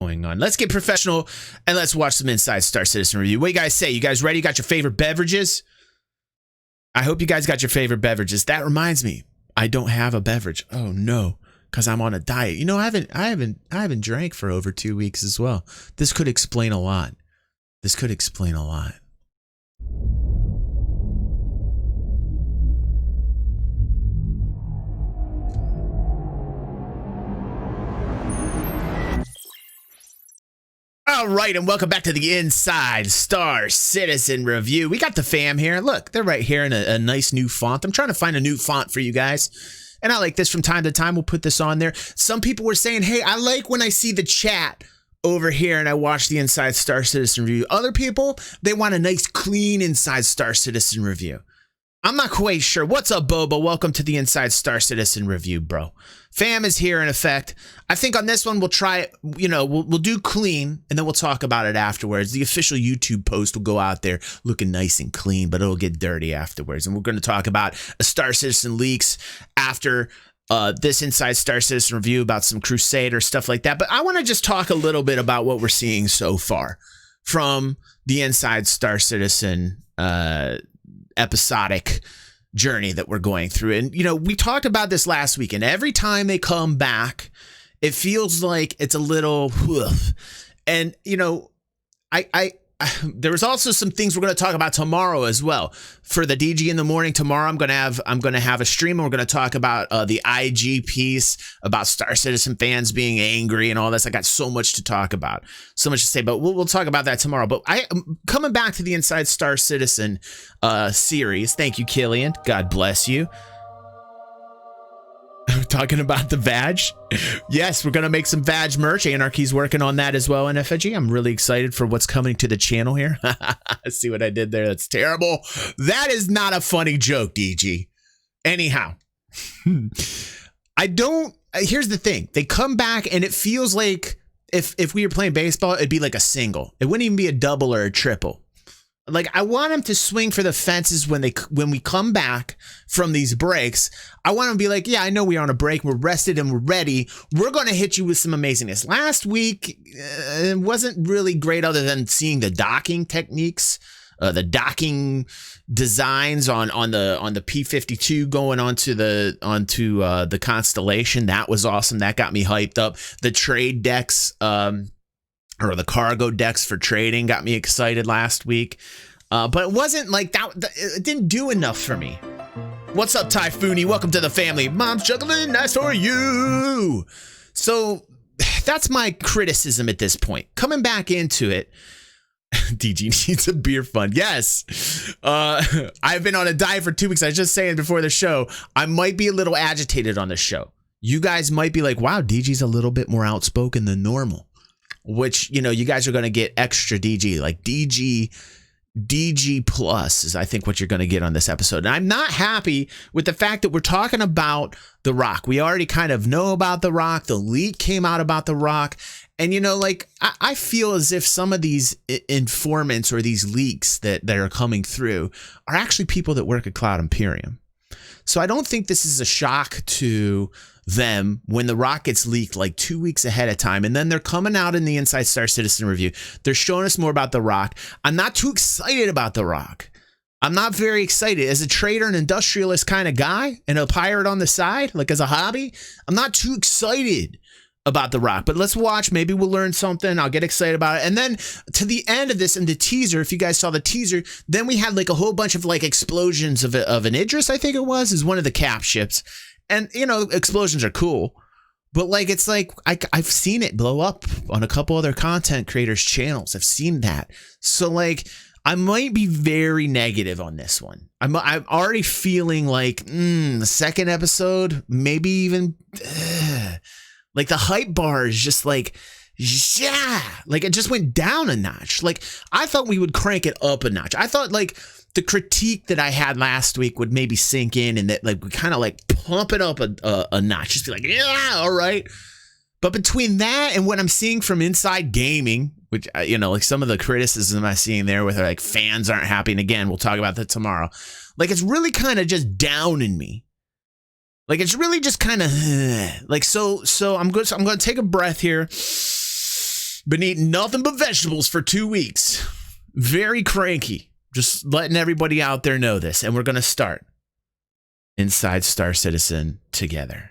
going on. Let's get professional and let's watch some Inside Star Citizen review. What do you guys say? You guys ready? You got your favorite beverages? I hope you guys got your favorite beverages. That reminds me, I don't have a beverage. Oh no, because I'm on a diet. You know, I haven't drank for over 2 weeks as well. This could explain a lot. All right, and welcome back to the Inside Star Citizen review. We got the fam here. Look, they're right here in a nice new font. I'm trying to find a new font for you guys. And I like this from time to time. We'll put this on there. Some people were saying, hey, I like when I see the chat over here and I watch the Inside Star Citizen review. Other people, they want a nice, clean Inside Star Citizen review. I'm not quite sure. What's up, Boba? Welcome to the Inside Star Citizen review, bro. Fam is here in effect. I think on this one, we'll try it, you know, we'll do clean, and then we'll talk about it afterwards. The official YouTube post will go out there looking nice and clean, but it'll get dirty afterwards. And we're going to talk about a Star Citizen leaks after this Inside Star Citizen review about some Crusader stuff like that. But I want to just talk a little bit about what we're seeing so far from the Inside Star Citizen episodic journey that we're going through. And, you know, we talked about this last week, and every time they come back, it feels like it's a little woof. And, you know, there was also some things we're going to talk about tomorrow as well. For the DG in the morning tomorrow, I'm going to have a stream, and we're going to talk about the IG piece about Star Citizen fans being angry and all this. I got so much to talk about, so much to say, but we'll talk about that tomorrow. But I'm coming back to the Inside Star Citizen series. Thank you, Killian. God bless you. Talking about the Vag. Yes, we're going to make some Vag merch. Anarchy's working on that as well in FG. I'm really excited for what's coming to the channel here. See what I did there? That's terrible. That is not a funny joke, DG. Anyhow, here's the thing. They come back and it feels like if we were playing baseball, it'd be like a single. It wouldn't even be a double or a triple. Like, I want them to swing for the fences when we come back from these breaks. I want them to be like, yeah, I know we are on a break. We're rested and we're ready. We're going to hit you with some amazingness. Last week, it wasn't really great other than seeing the docking techniques, the docking designs on the P-52 going onto the Constellation. That was awesome. That got me hyped up. The trade decks, or the cargo decks for trading got me excited last week. But it wasn't like that. It didn't do enough for me. What's up, Typhoony? Welcome to the family. Mom's juggling. Nice for you. So that's my criticism at this point. Coming back into it, DG needs a beer fund. Yes. I've been on a diet for 2 weeks. I was just saying before the show, I might be a little agitated on the show. You guys might be like, wow, DG's a little bit more outspoken than normal. Which, you know, you guys are going to get extra DG, like DG plus is I think what you're going to get on this episode. And I'm not happy with the fact that we're talking about the ROC. We already kind of know about the ROC. The leak came out about the ROC. And, you know, like, I feel as if some of these informants or these leaks that are coming through are actually people that work at Cloud Imperium. So I don't think this is a shock to them when the ROC gets leaked like 2 weeks ahead of time, and then they're coming out in the Inside Star Citizen review. They're showing us more about the ROC. I'm not too excited about the ROC. I'm not very excited. As a trader and industrialist kind of guy and a pirate on the side, like as a hobby, I'm not too excited about the ROC. But let's watch. Maybe we'll learn something. I'll get excited about it. And then to the end of this in the teaser, if you guys saw the teaser, then we had like a whole bunch of like explosions of an Idris, I think it was, is one of the cap ships. And, you know, explosions are cool, but like, it's like, I've seen it blow up on a couple other content creators' channels. I've seen that. So like, I might be very negative on this one. I'm already feeling like, the second episode, maybe even, like the hype bar is just like, yeah, like it just went down a notch. Like I thought we would crank it up a notch. I thought like the critique that I had last week would maybe sink in and that like we kind of like pump it up a notch. Just be like, yeah, all right. But between that and what I'm seeing from Inside Gaming, which, you know, like some of the criticism I'm seeing there with like fans aren't happy. And again, we'll talk about that tomorrow. Like it's really kind of just downing me. Like it's really just kind of like, so I'm going to take a breath here. Been eating nothing but vegetables for 2 weeks. Very cranky. Just letting everybody out there know this. And we're going to start inside Star Citizen together.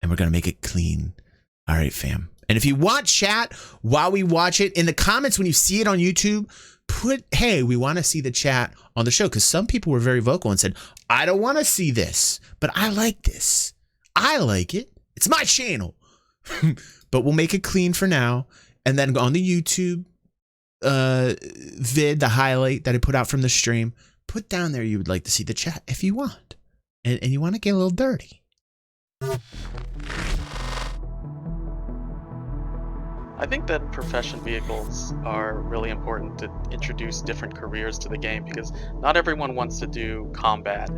And we're going to make it clean. All right, fam. And if you want chat while we watch it, in the comments when you see it on YouTube, put, hey, we want to see the chat on the show. Because some people were very vocal and said, I don't want to see this, but I like this. I like it. It's my channel. But we'll make it clean for now. And then on the YouTube vid, the highlight that I put out from the stream, put down there you would like to see the chat if you want. And you want to get a little dirty. I think that profession vehicles are really important to introduce different careers to the game because not everyone wants to do combat.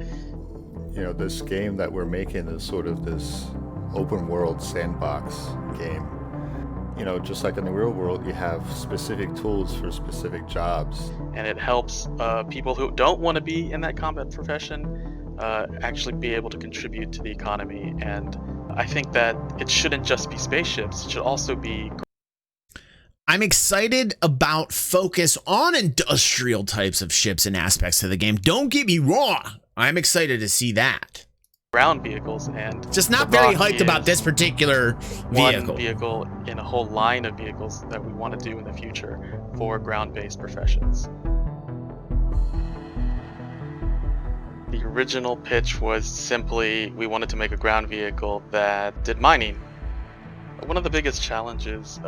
You know, this game that we're making is sort of this open world sandbox game. You know, just like in the real world, you have specific tools for specific jobs. And it helps people who don't want to be in that combat profession actually be able to contribute to the economy. And I think that it shouldn't just be spaceships, it should also be... I'm excited about focus on industrial types of ships and aspects of the game. Don't get me wrong. I'm excited to see that. Ground vehicles, and just not very hyped about this particular vehicle. One vehicle in a whole line of vehicles that we want to do in the future for ground-based professions. The original pitch was simply we wanted to make a ground vehicle that did mining. One of the biggest challenges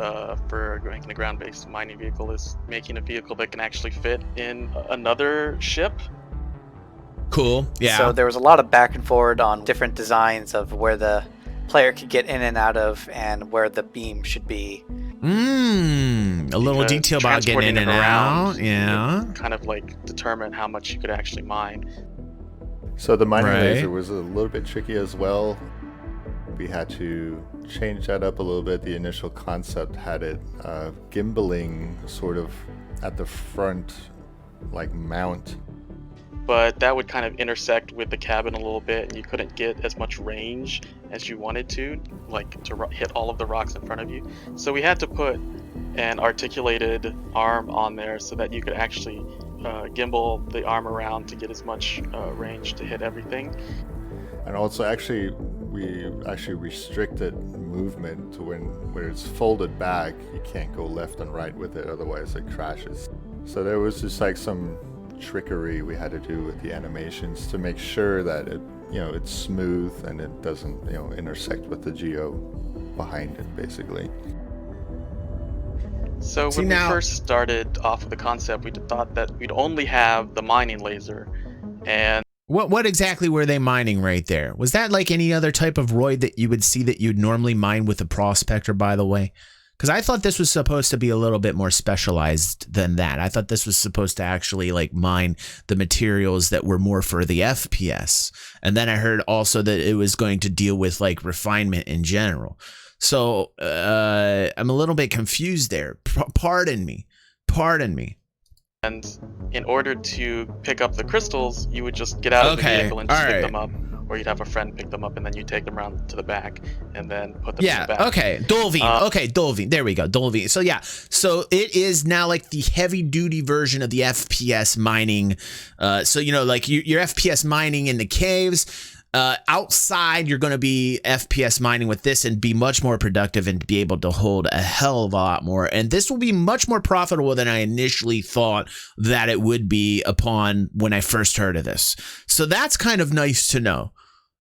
for making a ground-based mining vehicle is making a vehicle that can actually fit in another ship. Cool, yeah. So there was a lot of back and forward on different designs of where the player could get in and out of and where the beam should be. A little detail about getting in and out. Yeah. Kind of like determine how much you could actually mine. So the mining laser was a little bit tricky as well. We had to change that up a little bit. The initial concept had it gimbaling sort of at the front, like mount. But that would kind of intersect with the cabin a little bit, and you couldn't get as much range as you wanted to, like to hit all of the rocks in front of you. So we had to put an articulated arm on there so that you could actually gimbal the arm around to get as much range to hit everything. And also we actually restricted movement to when it's folded back, you can't go left and right with it, otherwise it crashes. So there was just like some trickery we had to do with the animations to make sure that it, you know, it's smooth and it doesn't, you know, intersect with the geo behind it, basically. So when we first started off with the concept, we thought that we'd only have the mining laser. And what exactly were they mining right there? Was that like any other type of roid that you would see that you'd normally mine with a prospector, by the way? Because I thought this was supposed to be a little bit more specialized than that. I thought this was supposed to actually like mine the materials that were more for the FPS. And then I heard also that it was going to deal with like refinement in general. So I'm a little bit confused there. Pardon me. And in order to pick up the crystals, you would just get out of the vehicle and just pick them up. Or you'd have a friend pick them up and then you take them around to the back and then put them in the back. Dolvine. There we go, Dolvine. So yeah, so it is now like the heavy duty version of the FPS mining. So, you know, like your FPS mining in the caves. Outside, you're going to be FPS mining with this and be much more productive and be able to hold a hell of a lot more. And this will be much more profitable than I initially thought that it would be upon when I first heard of this. So that's kind of nice to know.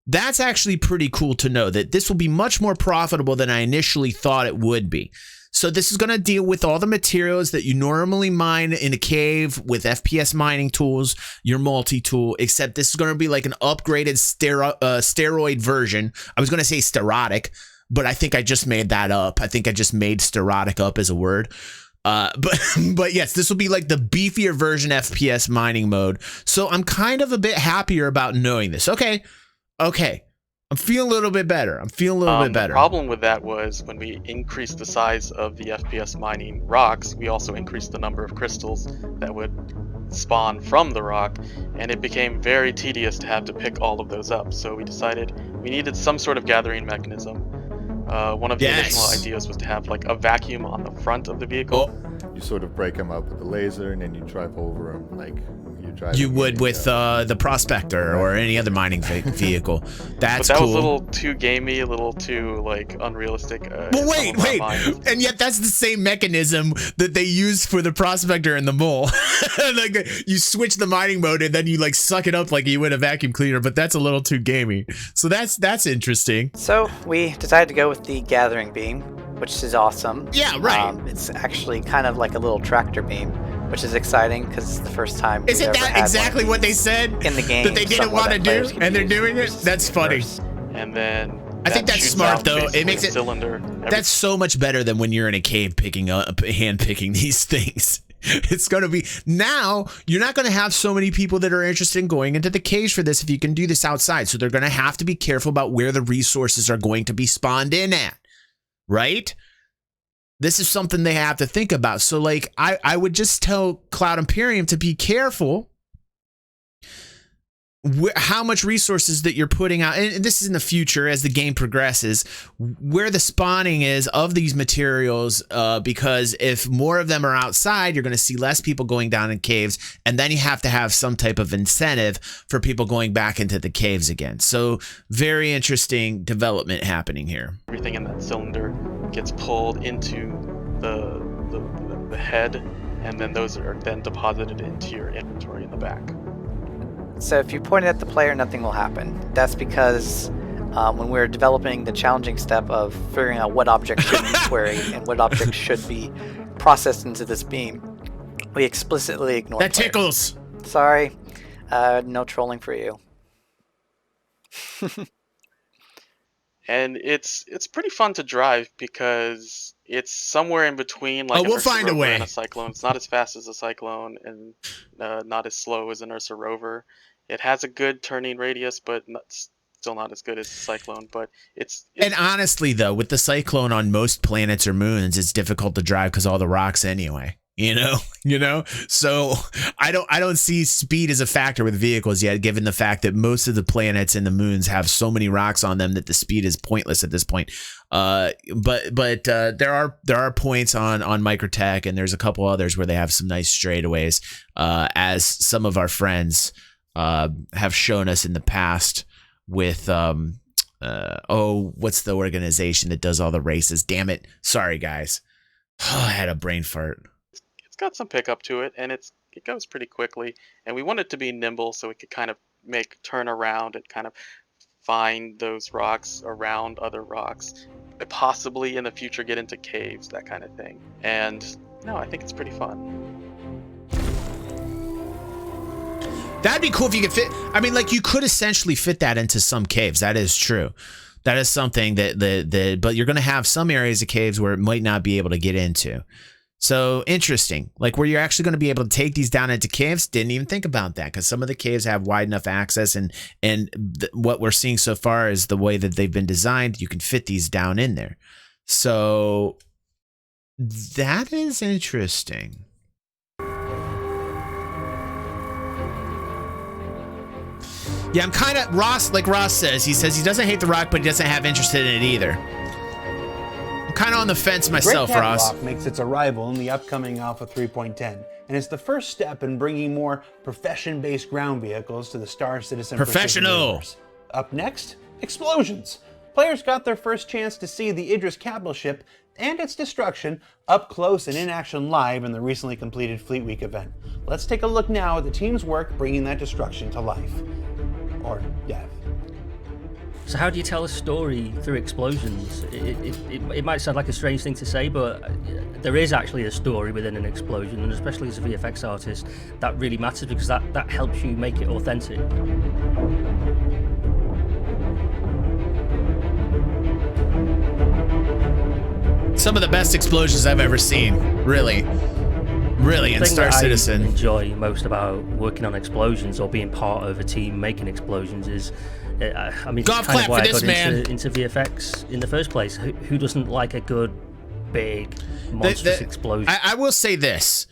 That's actually pretty cool to know that this will be much more profitable than I initially thought it would be. So this is going to deal with all the materials that you normally mine in a cave with FPS mining tools, your multi-tool, except this is going to be like an upgraded steroid version. I was going to say sterotic, but I think I just made that up. I think I just made sterotic up as a word. But yes, this will be like the beefier version FPS mining mode. So I'm kind of a bit happier about knowing this. Okay. I'm feeling a little bit better. The problem with that was when we increased the size of the FPS mining rocks, we also increased the number of crystals that would spawn from the rock, and it became very tedious to have to pick all of those up. So we decided we needed some sort of gathering mechanism. One of the original ideas was to have like a vacuum on the front of the vehicle. You sort of break them up with the laser, and then you drive over them like you would with the Prospector or any other mining vehicle. That's but that cool. was a little too gamey, a little too like unrealistic. Well, wait, and yet that's the same mechanism that they use for the Prospector and the Mole. Like you switch the mining mode and then you like suck it up like you would a vacuum cleaner, but that's a little too gamey. So that's interesting. So we decided to go with the Gathering Beam, which is awesome. Yeah, right. It's actually kind of like a little tractor beam, which is exciting because it's the first time. Isn't that exactly what they said in the game that they didn't want to do, and they're doing it? That's funny. And then I think that's smart though. It makes it cylinder. That's so much better than when you're in a cave hand picking these things. It's going to be now. You're not going to have so many people that are interested in going into the caves for this if you can do this outside. So they're going to have to be careful about where the resources are going to be spawned in at, right? This is something they have to think about. So like I would just tell Cloud Imperium to be careful how much resources that you're putting out, and this is in the future as the game progresses, where the spawning is of these materials, because if more of them are outside, you're going to see less people going down in caves, and then you have to have some type of incentive for people going back into the caves again. So very interesting development happening here. Everything in that cylinder gets pulled into the head, and then those are then deposited into your inventory in the back. So if you point it at the player, nothing will happen. That's because when we're developing the challenging step of figuring out what objects should be queried and what objects should be processed into this beam, we explicitly ignore that players. Tickles. Sorry, no trolling for you. And it's pretty fun to drive because it's somewhere in between like we'll find a way. And a Cyclone. It's not as fast as a Cyclone and not as slow as an Ursa Rover. It has a good turning radius, but still not as good as the Cyclone. But it's and honestly though, with the Cyclone on most planets or moons, it's difficult to drive because all the rocks anyway. You know, so I don't see speed as a factor with vehicles yet, given the fact that most of the planets and the moons have so many rocks on them that the speed is pointless at this point. But there are points on Microtech, and there's a couple others where they have some nice straightaways, as some of our friends have shown us in the past with what's the organization that does all the races? Damn it, sorry guys, I had a brain fart. Got some pickup to it, and it goes pretty quickly, and we want it to be nimble so it could kind of turn around and kind of find those rocks around other rocks, possibly in the future get into caves, that kind of thing. And no, I think it's pretty fun. That'd be cool if you could fit. I mean, like you could essentially fit that into some caves. That is true. That is something that but you're going to have some areas of caves where it might not be able to get into. So interesting, like where you're actually going to be able to take these down into caves. Didn't even think about that because some of the caves have wide enough access, and what we're seeing so far is the way that they've been designed. You can fit these down in there. So that is interesting. Yeah, I'm kind of like Ross says. He says he doesn't hate the rock, but he doesn't have interest in it either. I'm kind of on the fence myself, Red Cat Ross. Rock makes its arrival in the upcoming Alpha 3.10, and is the first step in bringing more profession-based ground vehicles to the Star Citizen Professional. universe. Up next, explosions. Players got their first chance to see the Idris capital ship and its destruction up close and in action live in the recently completed Fleet Week event. Let's take a look now at the team's work bringing that destruction to life. Or death. So how do you tell a story through explosions? It might sound like a strange thing to say, but there is actually a story within an explosion, and especially as a VFX artist, that really matters because that helps you make it authentic. Some of the best explosions I've ever seen, really, in Star Citizen. I enjoy most about working on explosions or being part of a team making explosions is, I mean, golf kind clap of why for I this got man. into VFX in the first place. Who doesn't like a good, big, monstrous explosion? I will say this.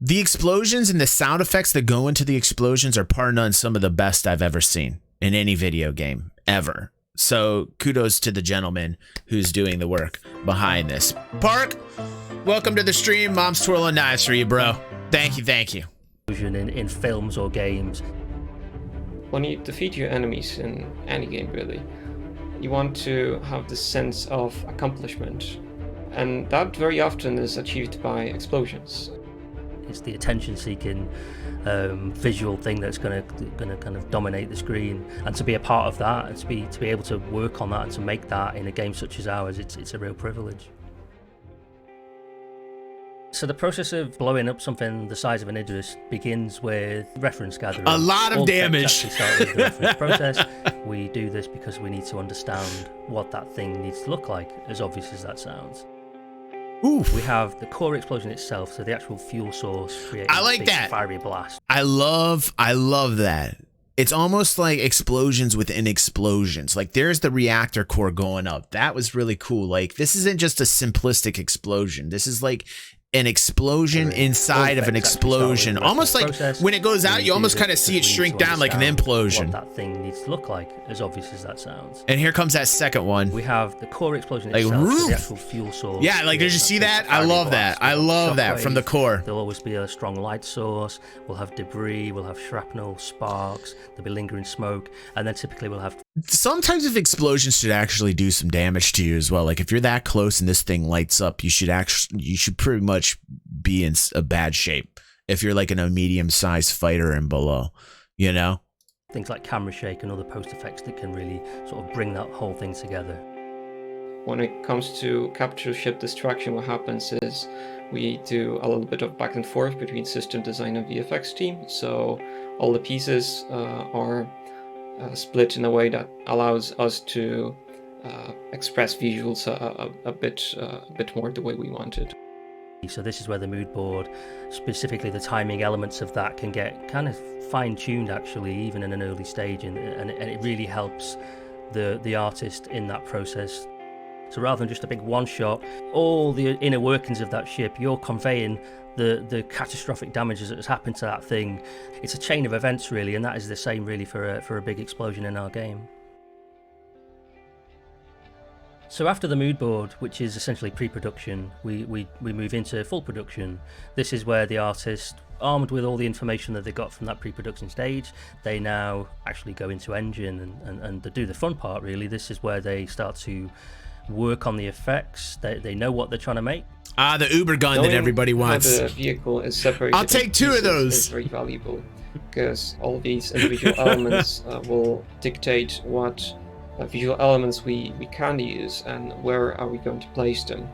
The explosions and the sound effects that go into the explosions are par none some of the best I've ever seen in any video game, ever. So kudos to the gentleman who's doing the work behind this. Park, welcome to the stream. Mom's twirling knives for you, bro. Thank you, thank you. In films or games. When you defeat your enemies in any game, really, you want to have this sense of accomplishment, and that very often is achieved by explosions. It's the attention-seeking visual thing that's going to kind of dominate the screen, and to be a part of that, and to be able to work on that, and to make that in a game such as ours, it's a real privilege. So the process of blowing up something the size of an Idris begins with reference gathering. A lot of damage. Start with the reference process. We do this because we need to understand what that thing needs to look like, as obvious as that sounds. Oof. We have the core explosion itself, so the actual fuel source creating I like a big that. fiery blast. I love that. It's almost like explosions within explosions. Like there's the reactor core going up. That was really cool. Like this isn't just a simplistic explosion. This is like an explosion inside of an explosion. Almost like when it goes out, you almost kind of see it shrink down like an implosion. What that thing needs to look like, as obvious as that sounds. And here comes that second one. We have the core explosion like itself, roof. so the actual fuel source. Yeah, like did you see that? I love that. I love that from the core. There'll always be a strong light source. We'll have debris. We'll have shrapnel, sparks. There'll be lingering smoke, and then typically we'll have. Some types of explosions should actually do some damage to you as well. Like if you're that close and this thing lights up, you should pretty much be in a bad shape if you're like in a medium-sized fighter and below, you know? Things like camera shake and other post effects that can really sort of bring that whole thing together. When it comes to capital ship destruction, what happens is we do a little bit of back and forth between system design and VFX team. So all the pieces are split in a way that allows us to express visuals a bit more the way we wanted. So this is where the mood board, specifically the timing elements of that, can get kind of fine-tuned actually, even in an early stage, and it really helps the artist in that process. So rather than just a big one-shot, all the inner workings of that ship, you're conveying the catastrophic damages that has happened to that thing. It's a chain of events really, and that is the same really for a big explosion in our game. So after the mood board, which is essentially pre-production, we move into full production. This is where the artist, armed with all the information that they got from that pre-production stage, they now actually go into engine and they do the fun part really. This is where they start to work on the effects. They know what they're trying to make. The Uber gun that everybody wants. The vehicle is separated. I'll take 2 of those. Is very valuable because all these individual elements will dictate what visual elements we can use and where are we going to place them.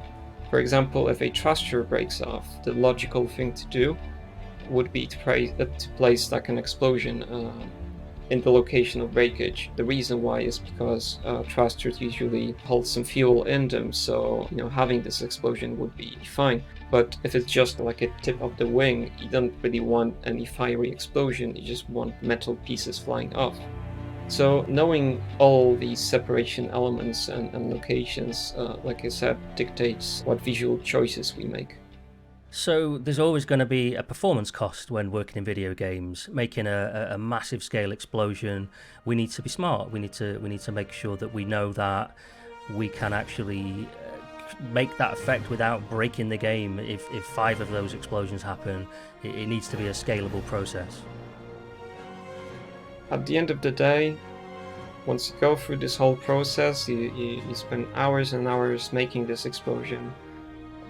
For example, if a thruster breaks off, the logical thing to do would be to place like an explosion in the location of breakage. The reason why is because thrusters usually hold some fuel in them, so having this explosion would be fine. But if it's just like a tip of the wing, you don't really want any fiery explosion, you just want metal pieces flying off. So knowing all these separation elements and locations, like I said, dictates what visual choices we make. So there's always going to be a performance cost when working in video games. Making a massive scale explosion, we need to be smart. We need to make sure that we know that we can actually make that effect without breaking the game. If 5 of those explosions happen, it needs to be a scalable process. At the end of the day, once you go through this whole process, you spend hours and hours making this explosion.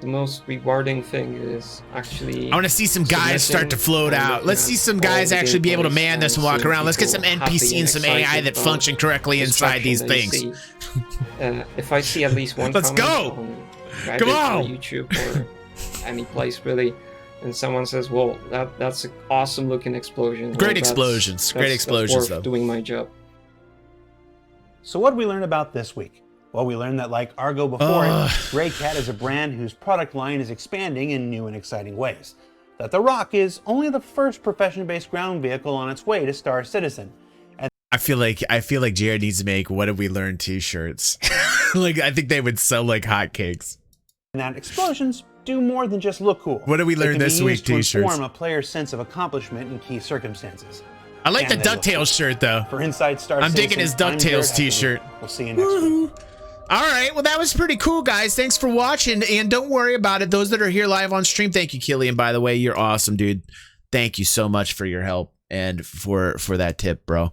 The most rewarding thing is actually... I want to see some guys start to float out. Let's see some guys actually be able to man this and walk around. Let's get some NPC and some AI that function correctly inside these things. If I see at least one Let's comment go! on Reddit or YouTube or any place really, and someone says, well, that's an awesome looking explosion. Great explosions. Great explosions, though. Doing my job. So what did we learn about this week? Well, we learned that like Argo before it, Grey Cat is a brand whose product line is expanding in new and exciting ways. That the ROC is only the first profession-based ground vehicle on its way to Star Citizen. And I feel like Jared needs to make "What Did We Learn" t-shirts. Like I think they would sell like hotcakes. And that explosions do more than just look cool. What did we learn this week t-shirts? To t-shirts? inform a player's sense of accomplishment in key circumstances. I like the And they will. DuckTales shirt though. For Inside Star I'm digging Citizen, his I'm Jared DuckTales Heckerby. t-shirt. We'll see you next week. All right, well, that was pretty cool, guys. Thanks for watching, and don't worry about it. Those that are here live on stream, thank you, Killian, by the way. You're awesome, dude. Thank you so much for your help and for that tip, bro.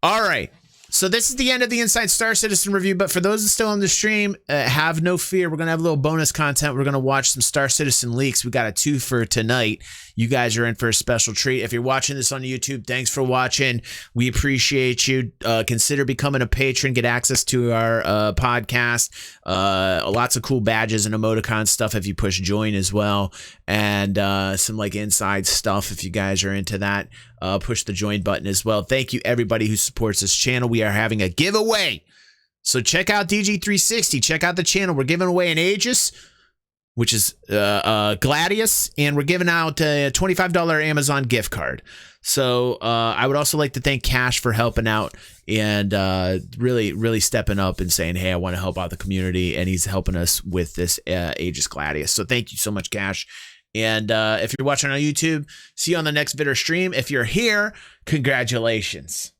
All right, so this is the end of the Inside Star Citizen review, but for those that are still on the stream, have no fear. We're going to have a little bonus content. We're going to watch some Star Citizen leaks. We got a 2 for tonight. You guys are in for a special treat. If you're watching this on YouTube, thanks for watching. We appreciate you. Consider becoming a patron. Get access to our podcast. Lots of cool badges and emoticon stuff if you push join as well. And some like inside stuff if you guys are into that. Push the join button as well. Thank you everybody who supports this channel. We are having a giveaway. So check out DG360. Check out the channel. We're giving away an Aegis, which is Gladius, and we're giving out a $25 Amazon gift card. So I would also like to thank Cash for helping out and really stepping up and saying, hey, I want to help out the community, and he's helping us with this Aegis Gladius. So thank you so much, Cash. And if you're watching on YouTube, see you on the next vid or stream. If you're here, congratulations.